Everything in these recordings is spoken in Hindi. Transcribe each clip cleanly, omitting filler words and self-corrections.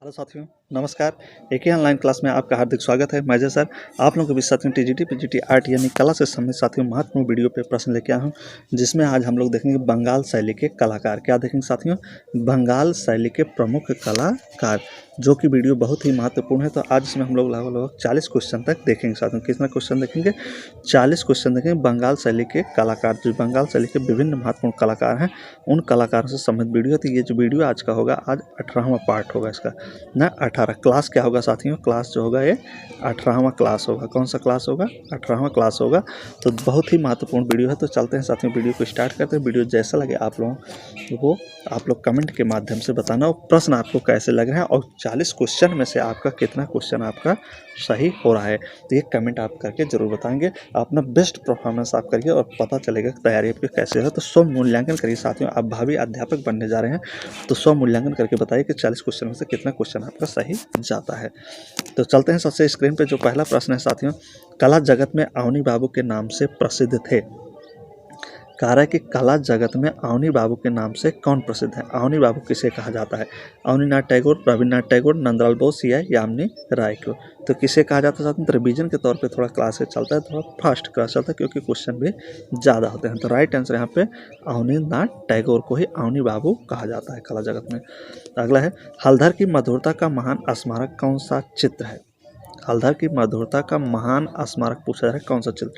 हेलो साथियों, नमस्कार। एक ही ऑनलाइन क्लास में आपका हार्दिक स्वागत है। मैं जय सर आप लोगों के बीच साथियों टीजीटी पीजीटी आर्ट यानी कला से संबंधित साथियों महत्वपूर्ण वीडियो पे प्रश्न लेके आया हूँ, जिसमें आज हम लोग देखेंगे बंगाल शैली के कलाकार। क्या देखेंगे साथियों? बंगाल शैली के प्रमुख कलाकार, जो कि वीडियो बहुत ही महत्वपूर्ण है। तो आज इसमें हम लोग लगभग 40 क्वेश्चन तक देखेंगे साथियों। कितना क्वेश्चन देखेंगे? 40 क्वेश्चन देखेंगे बंगाल शैली के कलाकार, जो बंगाल शैली के विभिन्न महत्वपूर्ण कलाकार हैं, उन कलाकारों से संबंधित वीडियो। तो ये जो वीडियो आज का होगा, आज 18वां पार्ट होगा इसका ना। 18 क्लास क्या होगा साथियों? क्लास जो होगा ये 18वां क्लास होगा। कौन सा क्लास होगा? 18वां क्लास होगा। तो बहुत ही महत्वपूर्ण वीडियो है। तो चलते हैं साथियों, वीडियो को स्टार्ट करते हैं। वीडियो जैसा लगे आप लोगों को आप लोग कमेंट के माध्यम से बताना, और प्रश्न आपको कैसे लग रहे हैं, और 40 क्वेश्चन में से आपका कितना क्वेश्चन आपका सही हो रहा है, तो ये कमेंट आप करके जरूर बताएंगे। अपना बेस्ट परफॉर्मेंस आप करिए और पता चलेगा तैयारी आपकी कैसे है। तो स्व मूल्यांकन करिए साथियों। आप भावी अध्यापक बनने जा रहे हैं, तो स्व मूल्यांकन करके बताइए कि 40 क्वेश्चन में से कितना क्वेश्चन आपका सही जाता है। तो चलते हैं सबसे स्क्रीन पे। जो पहला प्रश्न है साथियों, कला जगत में अवनी बाबू के नाम से प्रसिद्ध थे। कह रहा है कि कला जगत में अवनी बाबू के नाम से कौन प्रसिद्ध है? अवनी बाबू किसे कहा जाता है? अवनीनाथ टैगोर, रविन्द्रनाथ टैगोर, नंदलाल बोस या यामिनी राय को? तो किसे कहा जाता है साथियों? तो रिवीजन के तौर पे थोड़ा क्लास चलता है, थोड़ा फास्ट क्लास चलता है, क्योंकि क्वेश्चन भी ज़्यादा होते हैं। तो राइट आंसर यहाँ पे अवनीनाथ टैगोर को ही अवनी बाबू कहा जाता है कला जगत में। अगला है, हलधर की मधुरता का महान स्मारक कौन सा चित्र है? हलधर की मधुरता का महान स्मारक पूछा जा रहा है, कौन सा चित्र?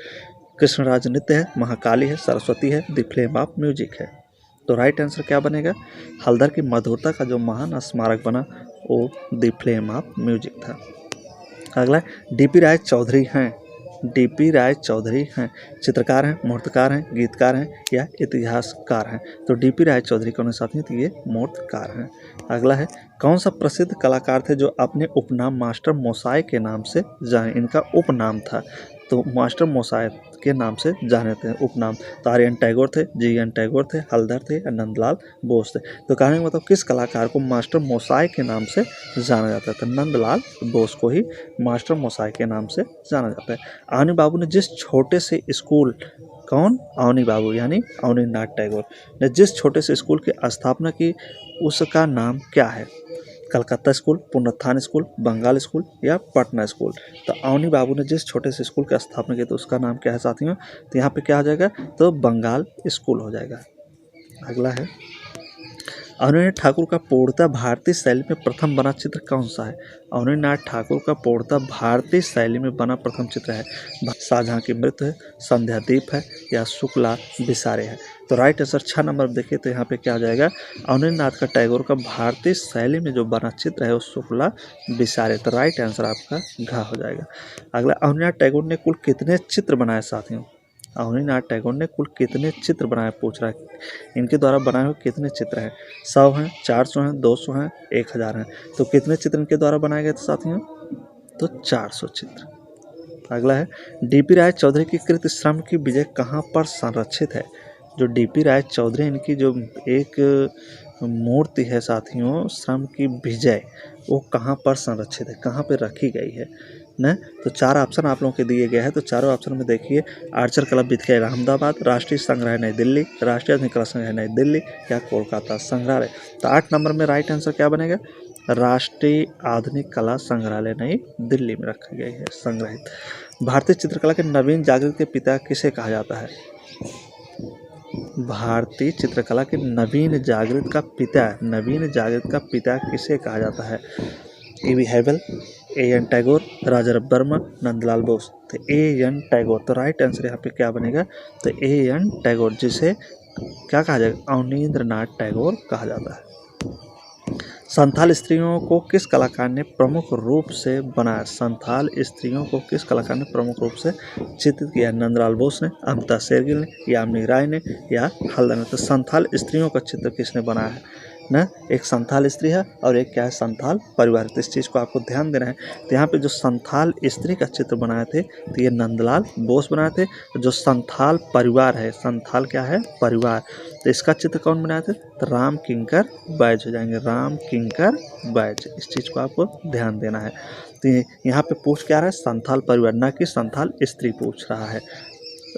कृष्णराज नृत्य है, महाकाली है, सरस्वती है, द फ्लेम ऑफ म्यूजिक है? तो राइट आंसर क्या बनेगा? हलधर की मधुरता का जो महान स्मारक बना वो द फ्लेम ऑफ म्यूजिक था। अगला, डीपी राय चौधरी हैं। डीपी राय चौधरी हैं चित्रकार हैं, मूर्तिकार हैं, गीतकार हैं या इतिहासकार हैं? तो डीपी राय चौधरी कौन है साथियों? तो ये मूर्तिकार हैं। अगला है, कौन सा प्रसिद्ध कलाकार थे जो अपने उपनाम मास्टर मोसाई के नाम से जाने? इनका उपनाम था, तो मास्टर मोसाई के नाम से जाने थे उपनाम। तो आर्यन टैगोर थे, जी.एन. टैगोर थे, हलधर थे या नंदलाल बोस थे? तो कहने का मतलब किस कलाकार को मास्टर मोसाई के नाम से जाना जाता है? तो नंदलाल बोस को ही मास्टर मोसाई के नाम से जाना जाता है। अवनी बाबू ने जिस छोटे से स्कूल, कौन? अवनी बाबू यानी अवनीनाथ टैगोर ने जिस छोटे से स्कूल की स्थापना की, उसका नाम क्या है? कलकत्ता स्कूल, पुनरुत्थान स्कूल, बंगाल स्कूल या पटना स्कूल? तो अवनी बाबू ने जिस छोटे से स्कूल की स्थापना की, तो उसका नाम क्या है साथियों? तो यहाँ पे क्या हो जाएगा? तो बंगाल स्कूल हो जाएगा। अगला है, अवनीनाथ ठाकुर का पूर्णतः भारतीय शैली में प्रथम बना चित्र कौन सा है? अवनीनाथ ठाकुर का पूर्णतः भारतीय शैली में बना प्रथम चित्र है शाहजहाँ की मृत्यु है, संध्यादीप है या शुक्ला विसारे है? तो राइट आंसर 6 नंबर देखिए, तो यहाँ पे क्या आ जाएगा? अवनीनाथ का टैगोर का भारतीय शैली में जो बना चित्र है वो शुक्ला विसारे। तो राइट आंसर आपका घ हो जाएगा। अगला, अवनीनाथ टैगोर ने कुल कितने चित्र बनाए साथियों? अवनीनाथ टैगोर ने कुल कितने चित्र बनाए पूछ रहा है। इनके द्वारा बनाए हुए कितने चित्र हैं? 100 हैं, 400 हैं, 200 हैं, 1000 हैं? तो कितने चित्र इनके द्वारा बनाए गए थे साथियों? तो 400 चित्र। अगला है, डीपी राय चौधरी की कृत श्रम की विजय कहाँ पर संरक्षित है? जो डीपी राय चौधरी इनकी जो एक मूर्ति है साथियों, श्रम की विजय, वो कहाँ पर संरक्षित है, कहाँ पर रखी गई है न? तो 4 ऑप्शन आप लोगों के दिए गए हैं। तो चारों ऑप्शन में देखिए, आर्चर क्लब विद्यालय अहमदाबाद, राष्ट्रीय संग्रहालय नई दिल्ली, राष्ट्रीय आधुनिक कला संग्रहालय नई दिल्ली या कोलकाता संग्रहालय? तो 8 नंबर में राइट आंसर क्या बनेगा? राष्ट्रीय आधुनिक कला संग्रहालय नई दिल्ली में रखी गई है संग्रहित। भारतीय चित्रकला के नवीन जागृत के पिता किसे कहा जाता है? भारतीय चित्रकला के नवीन जागृत का पिता, नवीन जागृत का पिता किसे कहा जाता है? E.V. हैवेल, A.N. टैगोर, राजा रविवर्मा, नंदलाल बोस? तो A.N. टैगोर। तो राइट आंसर यहाँ पे क्या बनेगा? तो A.N. टैगोर, जिसे क्या कहा जाएगा? अवनींद्रनाथ टैगोर कहा जाता है। संथाल स्त्रियों को किस कलाकार ने प्रमुख रूप से बनाया? संथाल स्त्रियों को किस कलाकार ने प्रमुख रूप से चित्रित किया? नंदलाल बोस ने, अमृता शेरगिल ने, यामिनी राय ने या हलदर ने? तो संथाल स्त्रियों का चित्र किसने बनाया है ना? एक संथाल स्त्री है और एक क्या है? संथाल परिवार। तो इस चीज़ को आपको ध्यान देना है। तो यहाँ पे जो संथाल स्त्री का चित्र बनाए थे, तो ये नंदलाल बोस बनाए थे। जो संथाल परिवार है, संथाल क्या है? परिवार, तो इसका चित्र कौन बनाए थे? तो राम किंकर बैज हो जाएंगे, राम किंकर बैज। इस चीज़ को आपको ध्यान देना है। तो यहाँ पे पूछ क्या रहा है? संथाल परिवार, ना कि संथाल स्त्री पूछ रहा है।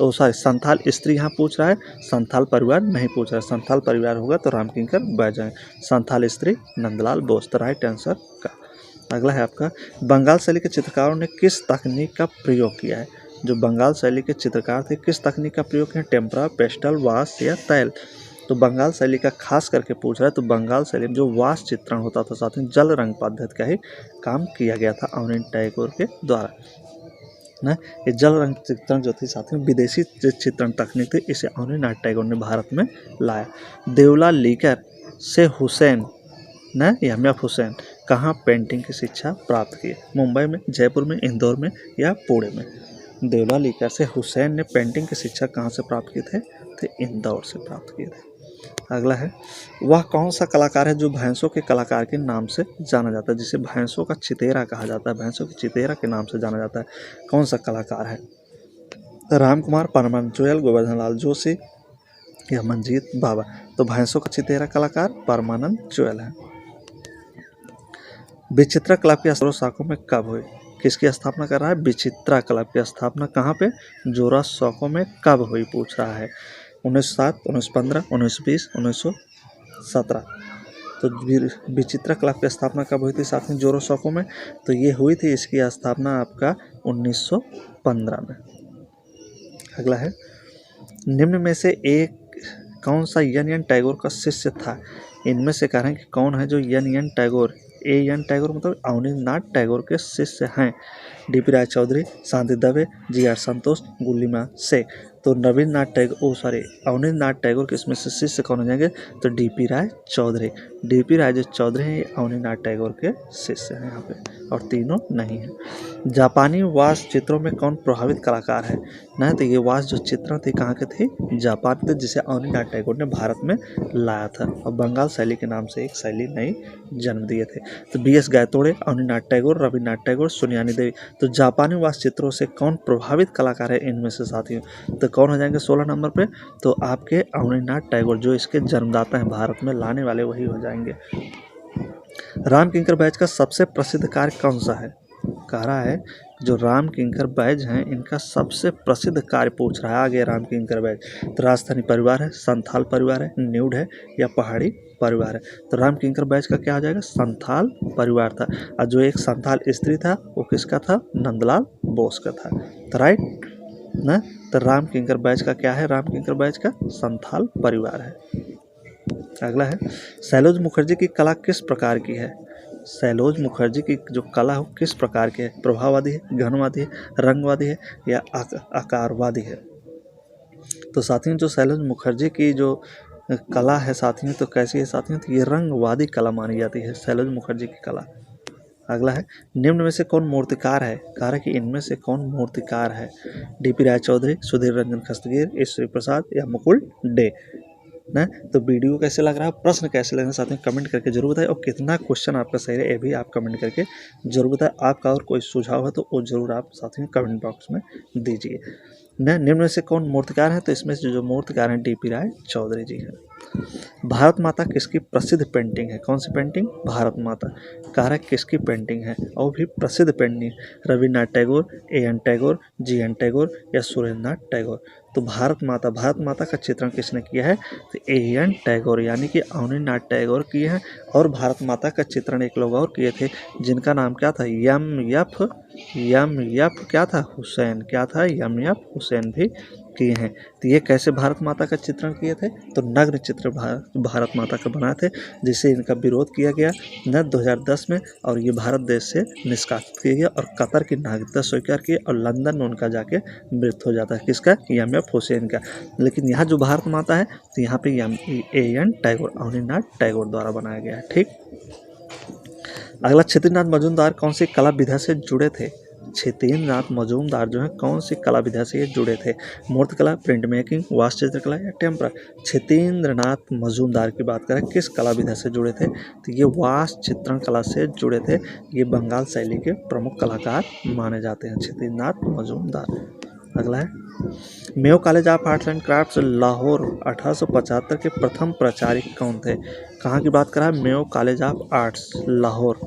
संथाल स्त्री यहाँ पूछ रहा है, संथाल परिवार नहीं पूछ रहा है। संथाल परिवार होगा तो रामकिंकर बैज हैं, संथाल स्त्री नंदलाल बोस। तो राइट आंसर का। अगला है आपका, बंगाल शैली के चित्रकारों ने किस तकनीक का प्रयोग किया है? जो बंगाल शैली के चित्रकार थे किस तकनीक का प्रयोग किया? टेम्परा, पेस्टल, वाश या तैल? तो बंगाल शैली का खास करके पूछ रहा है। तो बंगाल शैली में जो वाश चित्रण होता था, साथ ही जल रंग पद्धति का ही काम किया गया था अवनींद्र टैगोर के द्वारा ना। ये जल रंग चित्रण जो थी साथियों विदेशी चित्रण तकनीक थी, इसे अवनींद्र टैगोर ने भारत में लाया। देवला लीकर से हुसैन न यमयफ हुसैन कहाँ पेंटिंग की शिक्षा प्राप्त की? मुंबई में, जयपुर में, इंदौर में या पुणे में? देवला लीकर से हुसैन ने पेंटिंग की शिक्षा कहाँ से प्राप्त की थे? तो इंदौर से प्राप्त किए थे। अगला है, वह कौन सा कलाकार है जो भैंसों के कलाकार के नाम से जाना जाता है, जिसे भैंसों का चितेरा कहा जाता है, भैंसों की चितेरा के नाम से जाना जाता है? कौन सा कलाकार है? राम कुमार, परमानंद चोयल, गोवर्धन लाल जोशी या मंजीत बाबा? तो भैंसों का चितेरा कलाकार परमानंद चोयल है। विचित्रा क्लब की जोरासांको में कब हुई? किसकी स्थापना कर रहा है? विचित्रा क्लब की स्थापना कहाँ पे? जोरासांको में कब हुई पूछ रहा है। 1907, 1915, 1920, 1917? तो विचित्रा क्लब की स्थापना कब हुई थी साथ में जोरासांको में? तो ये हुई थी इसकी स्थापना आपका 1915 में। अगला है, निम्न में से एक कौन सा एन टैगोर का शिष्य था? इनमें से कह रहे हैं कि कौन है जो एन टैगोर, एन टैगोर मतलब अवनींद्रनाथ टैगोर के शिष्य हैं? डीपी राय चौधरी, शांति दवे, जी.आर. संतोष, गुलिमा से? तो अवनींद्रनाथ टैगोर के इसमें से शिष्य कौन हो जाएंगे? तो डीपी राय चौधरी। डीपी राय जो चौधरी हैं ये अवनींद्रनाथ टैगोर के शिष्य हैं यहाँ पे, और तीनों नहीं हैं। जापानी वास चित्रों में कौन प्रभावित कलाकार है? ना तो ये वास जो चित्र थी कहाँ के थे? जापान के, जिसे अवनींद्रनाथ टैगोर ने भारत में लाया था और बंगाल शैली के नाम से एक शैली नई जन्म दिए थे। तो बी.एस. गायतोड़े, अवनींद्रनाथ टैगोर, रविन्द्रनाथ टैगोर, सुनियानी देवी। तो जापानी वास चित्रों से कौन प्रभावित कलाकार है इनमें से साथियों? तो कौन हो जाएंगे 16 नंबर पे? तो आपके अवनींद्रनाथ टैगोर, जो इसके जन्मदाता हैं, भारत में लाने वाले वही हो जाएंगे। रामकिंकर बैज का सबसे प्रसिद्ध कार्य कौन सा है? कह रहा है जो रामकिंकर बैज हैं इनका सबसे प्रसिद्ध कार्य पूछ रहा है आगे। रामकिंकर बैज तो राजस्थानी परिवार है, संथाल परिवार है, न्यूड है या पहाड़ी परिवार है? तो रामकिंकर बैज का क्या हो जाएगा? संथाल परिवार था। और जो एक संथाल स्त्री था वो किसका था? नंदलाल बोस का था। तो राइट ना। तो रामकिंकर बैज का क्या है? रामकिंकर बैज का संथाल परिवार है। अगला है, सैलोज मुखर्जी की कला किस प्रकार की है? सैलोज मुखर्जी की जो कला है किस प्रकार की है? प्रभाववादी है, घनवादी है, रंगवादी है या आकारवादी है? तो साथियों जो सैलोज मुखर्जी की जो कला है साथियों, तो कैसी है साथियों? तो ये रंगवादी कला मानी जाती है सैलोज मुखर्जी की कला। अगला है, निम्न में से कौन मूर्तिकार है? कहा है कि इनमें से कौन मूर्तिकार है? डीपी राय चौधरी, सुधीर रंजन खस्तगीर, ईश्वरी प्रसाद या मुकुल डे? ना। तो वीडियो कैसे लग रहा है, प्रश्न कैसे लग रहा है साथियों कमेंट करके जरूर बताएं, और कितना क्वेश्चन आपका सही है ये भी आप कमेंट करके जरूर बताएं। आपका और कोई सुझाव है तो वो जरूर आप साथियों कमेंट बॉक्स में दीजिए। ना, निम्न में से कौन मूर्तिकार है? तो इसमें से जो मूर्तिकार हैं डीपी राय चौधरी जी हैं। भारत माता किसकी प्रसिद्ध पेंटिंग है? कौन सी पेंटिंग? भारत माता। कह रहा है किसकी पेंटिंग है और भी प्रसिद्ध painting? Rabindranath Tagore, N Tagore, G N. Tagore या सुरेंद्रनाथ टैगोर? तो भारत माता का चित्रण किसने किया है? तो एन टैगोर यानी कि अवनींद्रनाथ टैगोर किए हैं। और भारत माता का चित्रण एक लोग और किए थे जिनका नाम क्या था? यमयफ क्या था? हुसैन। क्या था? यमयफ हुसैन भी किए हैं। तो ये कैसे भारत माता का चित्रण किए थे? तो नग्न चित्र भारत माता का बनाए थे, जिससे इनका विरोध किया गया न 2010 में, और ये भारत देश से निष्कासित किया गया और कतर की नागरिकता स्वीकार की और लंदन में उनका जाके मृत्यु हो जाता है। किसका? यमयफ हुसैन का। लेकिन यहाँ जो भारत माता है तो यहाँ पे एन टैगोर, अवनींद्रनाथ टैगोर द्वारा बनाया गया है। ठीक। अगला, क्षितिज मजूमदार कौन सी कला विधा से जुड़े थे? क्षितिज मजूमदार जो है कौन सी कला विधा से ये जुड़े थे? मूर्तिकला, प्रिंट मेकिंग, वास्तु चित्रकला या टेम्परा? क्षितिज मजूमदार की बात करें किस कला विधा से जुड़े थे? तो ये वास्तु चित्रण कला से जुड़े थे। ये बंगाल शैली के प्रमुख कलाकार माने जाते हैं क्षितिज मजूमदार। अगला है, Mayo college of arts and crafts Lahore 1875 के प्रथम प्राचार्य कौन थे? कहाँ की बात कर रहा है? Mayo college of arts Lahore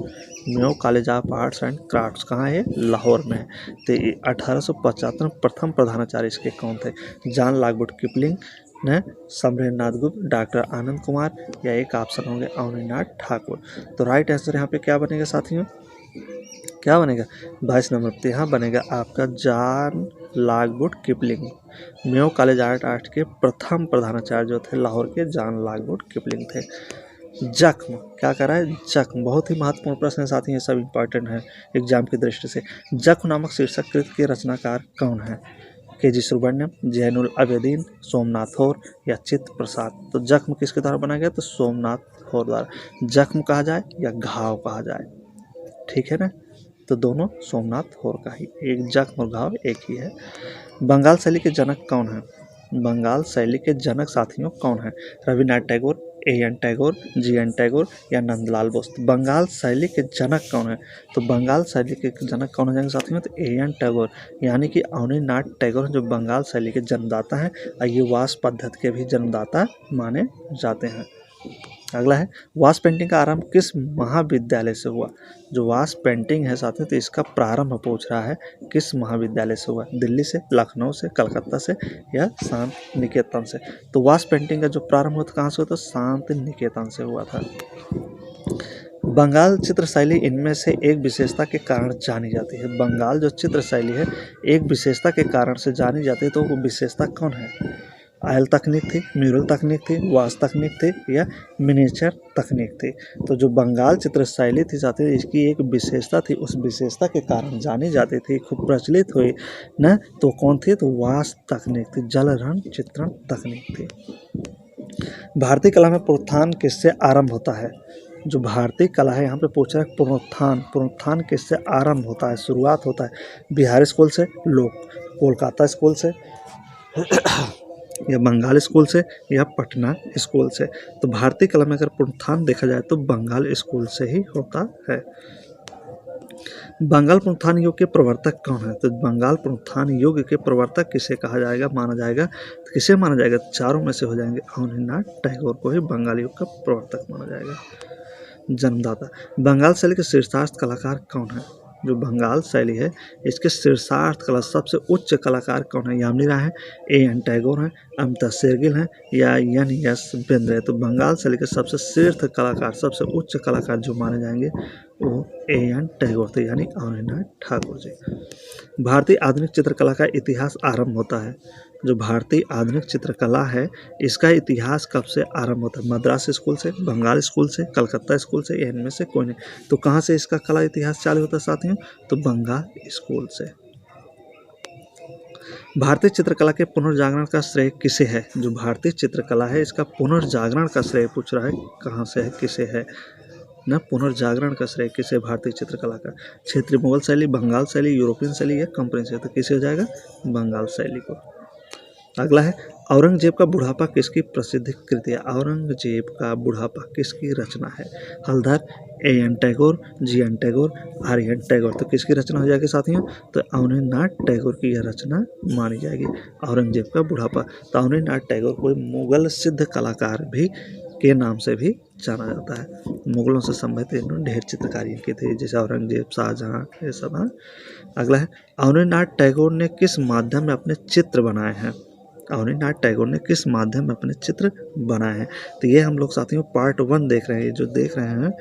Mayo college of arts and crafts कहाँ है, लाहौर में है। तो 1875 प्रथम प्रधानाचार्य इसके कौन थे, जॉन लॉकवुड किपलिंग ने, समरेंद्रनाथ गुप्त, डॉक्टर आनंद कुमार, या एक ऑप्शन होंगे अवनीनाथ ठाकुर। तो राइट आंसर यहाँ पे क्या बनेगा साथियों, क्या बनेगा 22 नंबर पे यहाँ बनेगा आपका John Lockwood Kipling. Mayo college art के प्रथम प्रधानाचार्य जो थे लाहौर के जॉन लॉकवुड किपलिंग थे। जख्म क्या कर रहा है, जख्म बहुत ही महत्वपूर्ण प्रश्न है साथी, ये सब इंपॉर्टेंट है एग्जाम की दृष्टि से। जख्म नामक शीर्षक कृत के रचनाकार कौन है, के.जी. सुब्रमण्यम, जैनुल आबेदीन, सोमनाथ होर, या चित्त प्रसाद। तो जख्म किसके द्वारा बनाया गया, तो सोमनाथ होर द्वारा। जख्म कहा जाए या घाव कहा जाए, ठीक है ना, तो दोनों सोमनाथ होर का ही, एक जख्म और घाव एक ही है। बंगाल शैली के जनक कौन है, बंगाल शैली के जनक साथियों कौन है, रविन्द्रनाथ टैगोर, ए.एन. टैगोर, जी.एन. टैगोर, या नंदलाल बोस। बंगाल शैली के जनक कौन है, तो बंगाल शैली के जनक कौन हो जाएंगे साथियों, तो ए.एन. टैगोर, यानी कि अवनीनाथ टैगोर जो बंगाल शैली के जन्मदाता हैं और ये वास पद्धति के भी जन्मदाता माने जाते हैं। अगला है, वास पेंटिंग का आरंभ किस महाविद्यालय से हुआ। जो वास पेंटिंग है साथियों, तो इसका प्रारंभ पूछ रहा है किस महाविद्यालय से हुआ, दिल्ली से, लखनऊ से, कलकत्ता से, या शांत निकेतन से। तो वास पेंटिंग का जो प्रारंभ हुआ था कहाँ से हुआ, तो शांत निकेतन से हुआ था। बंगाल चित्र शैली इनमें से एक विशेषता के कारण जानी जाती है। बंगाल जो चित्र शैली है एक विशेषता के कारण से जानी जाती है, तो वो विशेषता कौन है, आयल तकनीक थी, म्यूरल तकनीक थी, वास तकनीक थी, या मिनिएचर तकनीक थी। तो जो बंगाल चित्र शैली थी साथी, इसकी एक विशेषता थी, उस विशेषता के कारण जानी जाती थी, खूब प्रचलित हुई न, तो कौन थी, तो वास तकनीक थी, जल रंग चित्रण तकनीक थी। भारतीय कला में पुनरुत्थान किससे आरंभ होता है, जो भारतीय कला है यहाँ पे पूछ रहा है पुनरुत्थान किससे आरंभ होता है, शुरुआत होता है बिहार स्कूल से, लोक कोलकाता स्कूल से, या बंगाल स्कूल से, या पटना स्कूल से। तो भारतीय कला में अगर पुनरुत्थान देखा जाए तो बंगाल स्कूल से ही होता है। बंगाल पुनरुत्थान युग के प्रवर्तक कौन है, तो बंगाल पुनरुत्थान युग के प्रवर्तक किसे कहा जाएगा, माना जाएगा, तो किसे माना जाएगा, चारों में से हो जाएंगे, अवनीनाथ टैगोर को ही बंगाल युग का प्रवर्तक माना जाएगा, जन्मदाता। बंगाल शैली के शीर्षस्थ कलाकार कौन है, जो बंगाल शैली है इसके शीर्षार्थ कला सबसे उच्च कलाकार कौन है, यामिनी राय है, ए.एन. टैगोर हैं, अमिता शेरगिल हैं, या एन.एस. बिंद्रे। तो बंगाल शैली के सबसे शीर्ष कलाकार, सबसे उच्च कलाकार जो माने जाएंगे वो ए.एन. टैगोर थे, यानी अवनीनाथ ठाकुर जी। भारतीय आधुनिक चित्रकला का इतिहास आरंभ होता है, जो भारतीय आधुनिक चित्रकला है इसका इतिहास कब से आरंभ होता है, मद्रास स्कूल से, बंगाल स्कूल से, कलकत्ता स्कूल से, या इनमें से कोई नहीं। तो कहाँ से इसका कला इतिहास चालू होता है साथियों, तो बंगाल स्कूल से। भारतीय चित्रकला के पुनर्जागरण का श्रेय किसे है, जो भारतीय चित्रकला है इसका पुनर्जागरण का श्रेय पूछ रहा है, कहाँ से है, किसे है न, पुनर्जागरण का श्रेय किसे, भारतीय चित्रकला का। क्षेत्रीय मुगल शैली, बंगाल शैली, यूरोपियन शैली, या कंपनी शैली। तो किसे हो जाएगा, बंगाल शैली को। अगला है, औरंगजेब का बुढ़ापा किसकी प्रसिद्ध कृति है, औरंगजेब का बुढ़ापा किसकी रचना है, Haldhar, A N. Tagore, G N. Tagore, R N. Tagore. तो किसकी रचना हो जाएगी साथियों, तो अवनीनाथ टैगोर की यह रचना मानी जाएगी, औरंगजेब का बुढ़ापा। तो अवनीनाथ टैगोर को मुगल सिद्ध कलाकार भी के नाम से भी जाना जाता है। मुगलों से संबंधित इन्होंने ढेर चित्रकारी की थी, जैसे औरंगजेब, शाहजहां, ये सब है। अगला है, अवनीनाथ टैगोर ने किस माध्यम में अपने चित्र बनाए हैं, अवनीनाथ टैगोर ने किस माध्यम में अपने चित्र बनाए हैं। तो ये हम लोग साथियों पार्ट 1 देख रहे हैं, जो देख रहे हैं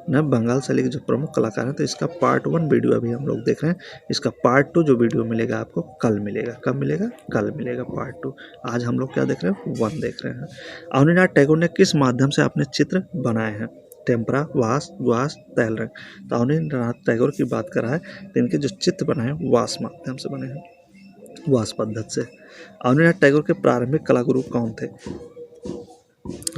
न बंगाल शैली के जो प्रमुख कलाकार हैं, तो इसका पार्ट 1 वीडियो अभी हम लोग देख रहे हैं। इसका पार्ट 2 जो वीडियो मिलेगा आपको कल मिलेगा, कब मिलेगा, कल मिलेगा पार्ट 2। आज हम लोग क्या देख रहे हैं, 1 देख रहे हैं। अवनीनाथ टैगोर ने किस माध्यम से अपने चित्र बनाए हैं, टेम्परा, वास, गुआस, तैल रंग। तो अवनीनाथ टैगोर की बात कर रहा है, तो इनके जो चित्र बने हैं वास माध्यम से बने हैं, वास पद्धति से। अवनीनाथ टैगोर के प्रारंभिक कलागुरु कौन थे,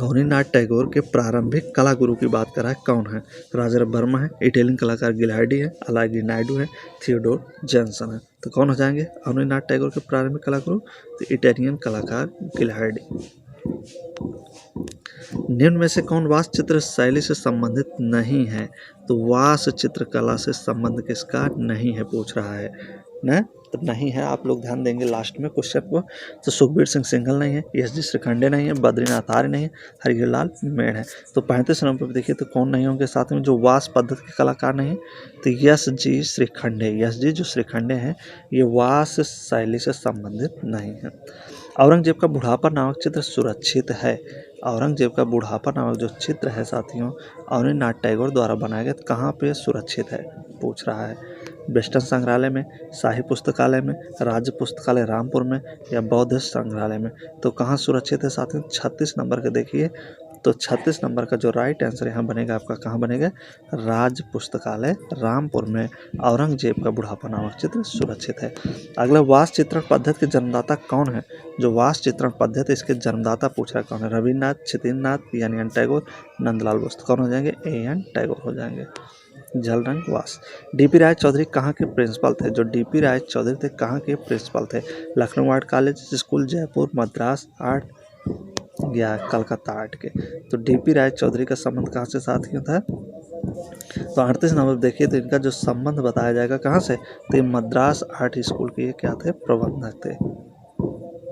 अवनीनाथ टैगोर के प्रारंभिक कला गुरु की बात कर रहा है, कौन है, राजा वर्मा है, इटालियन कलाकार गिलार्डी है, अलागी नायडू है, थियोडोर जॉनसन है। तो कौन हो जाएंगे अवनीनाथ टैगोर के प्रारंभिक कला गुरु, तो इटालियन कलाकार गिलार्डी। निम्न में से कौन वास चित्र शैली से संबंधित नहीं है, तो वास चित्रकला से संबंध किसका नहीं है पूछ रहा है, न तो नहीं है। आप लोग ध्यान देंगे लास्ट में क्वेश्चन को। तो सुखबीर सिंह सिंघल नहीं है, एस.जी. श्रीखंडे नहीं है, बद्रीनाथ आर्य नहीं है, हरिहरलाल मेड़ है। तो 35 नंबर पर देखिए तो कौन नहीं होंगे साथ में, जो वास पद्धति के कलाकार नहीं है तो एस.जी. श्रीखंडे। एस.जी. जो श्रीखंडे हैं ये वास शैली से संबंधित नहीं है। औरंगजेब का बुढ़ापा नामक चित्र सुरक्षित है। औरंगजेब का बुढ़ापा नामक जो चित्र है साथियों अवनीन्द्रनाथ टैगोर द्वारा बनाया गया, कहाँ पे सुरक्षित है पूछ रहा है। वेस्टर्न संग्रहालय में, शाही पुस्तकालय में, राज्य पुस्तकालय रामपुर में या बौद्ध संग्रहालय में। तो कहाँ सुरक्षित है साथियों, 36 नंबर के देखिए। तो 36 नंबर का जो राइट आंसर यहाँ बनेगा आपका, कहाँ बनेगा, राज्य पुस्तकालय रामपुर में औरंगजेब का बुढ़ापा नामक चित्र सुरक्षित है। अगला वास चित्रण पद्धति के जन्मदाता कौन है। जो वास चित्रण पद्धति इसके जन्मदाता पूछ रहा है कौन है, रविन्द्रनाथ, क्षितिन्द्रनाथ यानी एन टैगोर, नंदलाल बोस। कौन हो जाएंगे, ए.एन. टैगोर हो जाएंगे। जलरंग वास। डी.पी. राय चौधरी कहाँ के प्रिंसिपल थे। जो डी.पी. राय चौधरी थे कहाँ के प्रिंसिपल थे, Lucknow art college school, Jaipur, Madras art या कलकत्ता आर्ट के। तो डी.पी. राय चौधरी का संबंध कहाँ से साथियों था। तो 38 नंबर देखिए तो इनका जो संबंध बताया जाएगा कहाँ से, तो ये मद्रास आर्ट स्कूल के ये क्या थे, प्रबंधक थे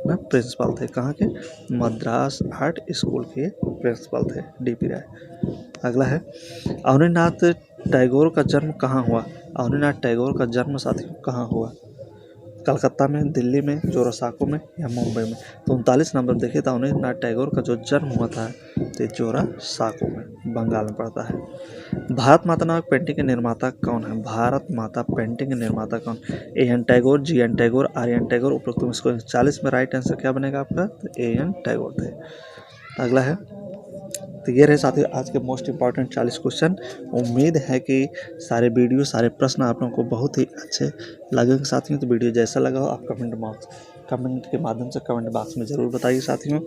ना, प्रिंसिपल थे। कहाँ के, मद्रास आर्ट स्कूल के प्रिंसिपल थे डी.पी. राय। अगला है अवनीन्द्रनाथ टैगोर का जन्म कहाँ हुआ। अवनीन्द्रनाथ टैगोर का जन्म साथियों कहाँ हुआ, कलकत्ता में, दिल्ली में, जोरासाको में या मुंबई में। तो 39 नंबर देखिए तो अवनीन्द्रनाथ टैगोर का जो जन्म हुआ था तो जोरासाको में, बंगाल में पड़ता है। भारत माता नामक पेंटिंग के निर्माता कौन है। भारत माता पेंटिंग के निर्माता कौन, AN. Tagore, G N. Tagore, R N. Tagore. उपरोक्त में इसको 40 में राइट आंसर क्या बनेगा आपका, तो ए.एन. टैगोर थे। अगला है, तो ये रहे साथियों आज के मोस्ट इंपॉर्टेंट 40 क्वेश्चन। उम्मीद है कि सारे वीडियो सारे प्रश्न आप लोगों को बहुत ही अच्छे लगेंगे साथियों। तो वीडियो जैसा लगा हो आप कमेंट के माध्यम से कमेंट बॉक्स में ज़रूर बताइए साथियों।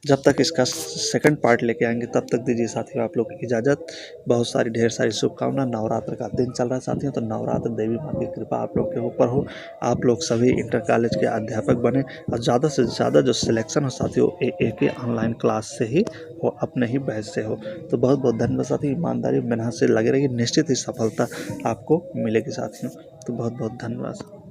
जब तक इसका सेकंड पार्ट लेके आएंगे तब तक दीजिए साथियों आप लोग की इजाज़त। बहुत सारी ढेर सारी शुभकामना। नवरात्र का दिन चल रहा है साथियों, तो नवरात्र देवी माँ की कृपा आप लोग के ऊपर हो। आप लोग सभी इंटर कॉलेज के अध्यापक बने और ज़्यादा से ज़्यादा जो सिलेक्शन हो साथियों एक ऑनलाइन क्लास से ही हो, अपने ही बैच से हो। तो बहुत बहुत धन्यवाद साथी। ईमानदारी मेहनत से लगे रहिए, निश्चित ही सफलता आपको मिलेगी साथियों। तो बहुत बहुत धन्यवाद।